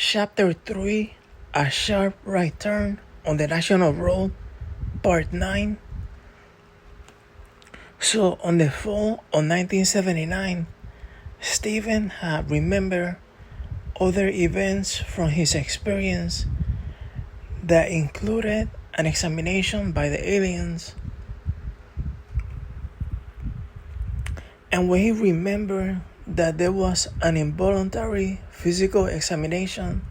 Chapter 3, A Sharp Right Turn on the National Road, Part 9. So, on the fall of 1979, Stephen had remembered other events from his experience that included an examination by the aliens. And when he remembered that there was an involuntary physical examination,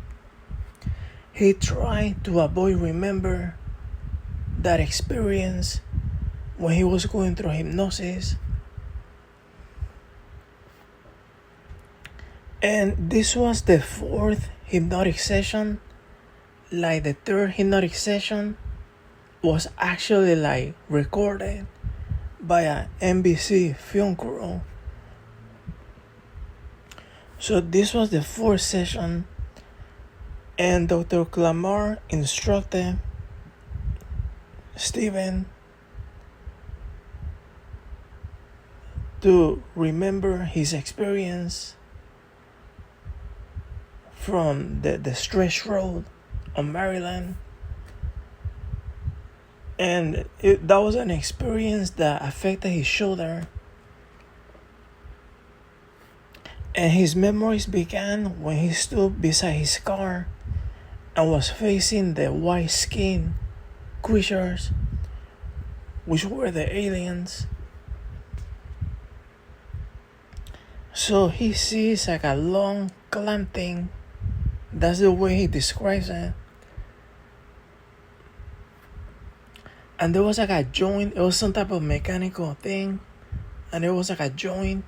he tried to avoid remember that experience when he was going through hypnosis. And this was the fourth hypnotic session. Like the third hypnotic session was actually recorded by an NBC film crew. So this was the fourth session, and Dr. Clamar instructed Stephen to remember his experience from the stretch road on Maryland. And that was an experience that affected his shoulder. And his memories began when he stood beside his car and was facing the white-skinned creatures, which were the aliens. So he sees like a long clamp thing. That's the way he describes it. And there was like a joint. It was some type of mechanical thing. And there was like a joint.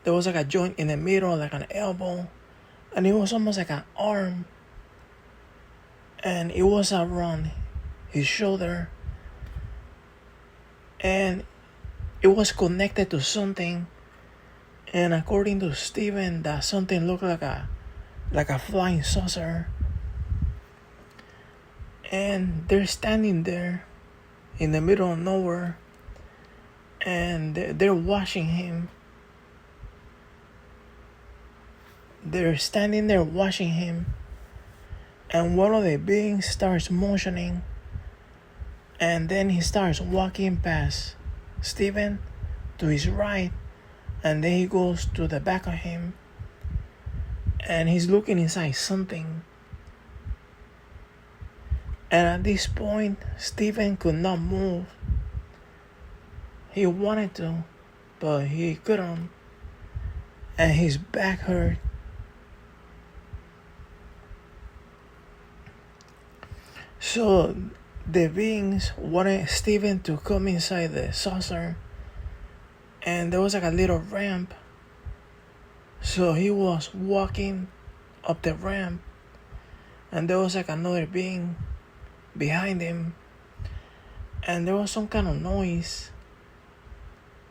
There was like a joint in the middle, like an elbow. And it was almost like an arm. And it was around his shoulder. And it was connected to something. And according to Stephen, that something looked like a flying saucer. And they're standing there in the middle of nowhere. And they're watching him. They're standing there watching him. And one of the beings starts motioning. And then he starts walking past Stephen to his right. And then he goes to the back of him. And he's looking inside something. And at this point, Stephen could not move. He wanted to, but he couldn't. And his back hurt. So the beings wanted Stephen to come inside the saucer. And there was like a little ramp. So he was walking up the ramp. And there was like another being behind him. And there was some kind of noise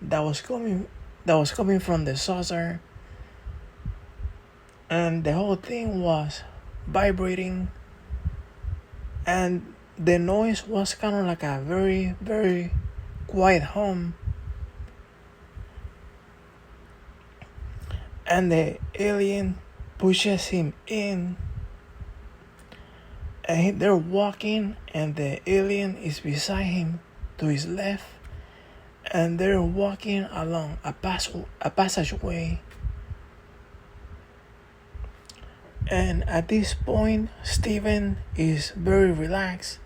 that was coming from the saucer. And the whole thing was vibrating. And the noise was kind of like a very, very quiet hum. And the alien pushes him in. And they're walking, and the alien is beside him to his left. And they're walking along a passageway. And at this point, Stephen is very relaxed.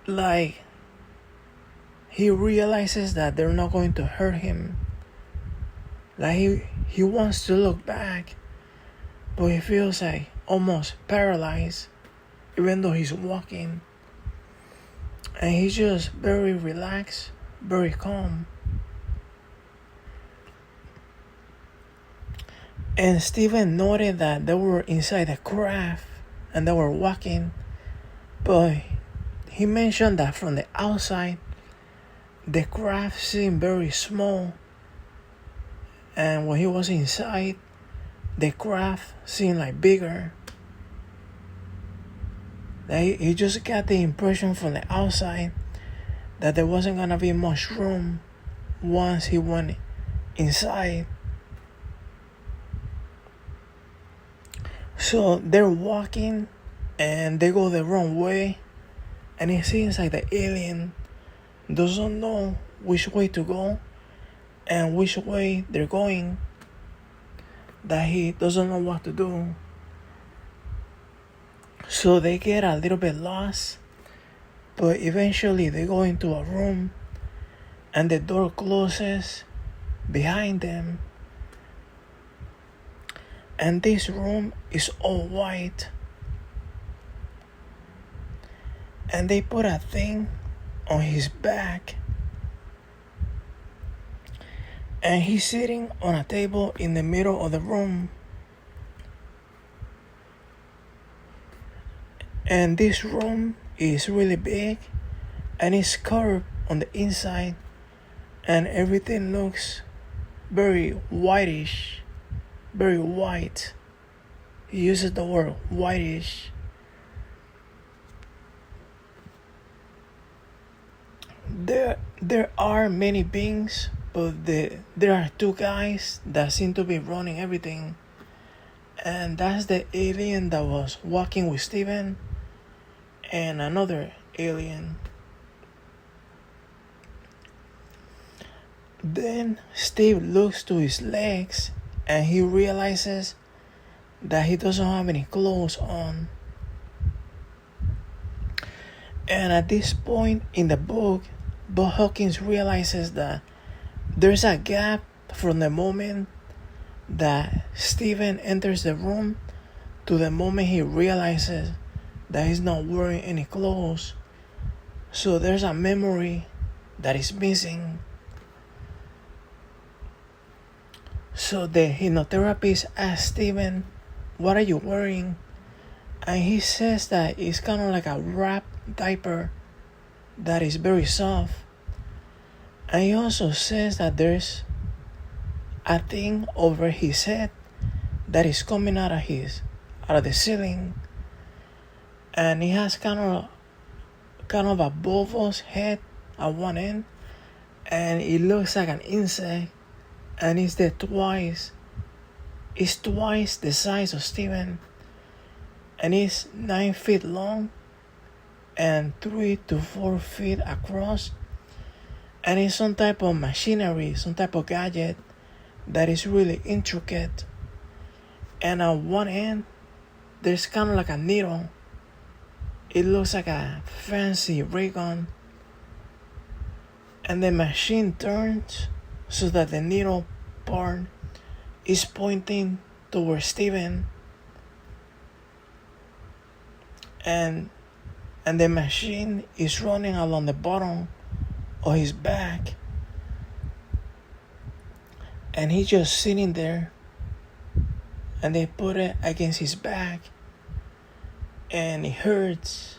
Like, he realizes that they're not going to hurt him. Like, he wants to look back, but he feels like almost paralyzed, even though he's walking. And he's just very relaxed, very calm. And Stephen noted that they were inside the craft and they were walking. But he mentioned that from the outside, the craft seemed very small. And when he was inside, the craft seemed like bigger. He just got the impression from the outside that there wasn't going to be much room once he went inside So they're walking and they go the wrong way, and it seems like the alien doesn't know which way to go and which way they're going, that he doesn't know what to do. So they get a little bit lost, but eventually they go into a room and the door closes behind them. And this room is all white. And they put a thing on his back. And he's sitting on a table in the middle of the room. And this room is really big and it's curved on the inside, and everything looks very whitish, very white. He uses the word whitish. There are many beings, but there are two guys that seem to be running everything. And that's the alien that was walking with Steven and another alien. Then Steve looks to his legs and he realizes that he doesn't have any clothes on. And at this point in the book, Budd Hopkins realizes that there's a gap from the moment that Steven enters the room to the moment he realizes that he's not wearing any clothes. So there's a memory that is missing. So the hypnotherapist asks Steven, "What are you wearing?" And he says that it's kind of like a wrap diaper that is very soft. And he also says that there's a thing over his head that is coming out of the ceiling. And he has kind of a bulbous head at one end, and it looks like an insect, and it's twice the size of Steven, and it's 9 feet long and 3 to 4 feet across, and it's some type of machinery, some type of gadget that is really intricate. And at one end there's kind of like a needle. It looks like a fancy ray gun, and the machine turns so that the needle part is pointing towards Steven, and the machine is running along the bottom of his back, and he's just sitting there, and they put it against his back, and it hurts.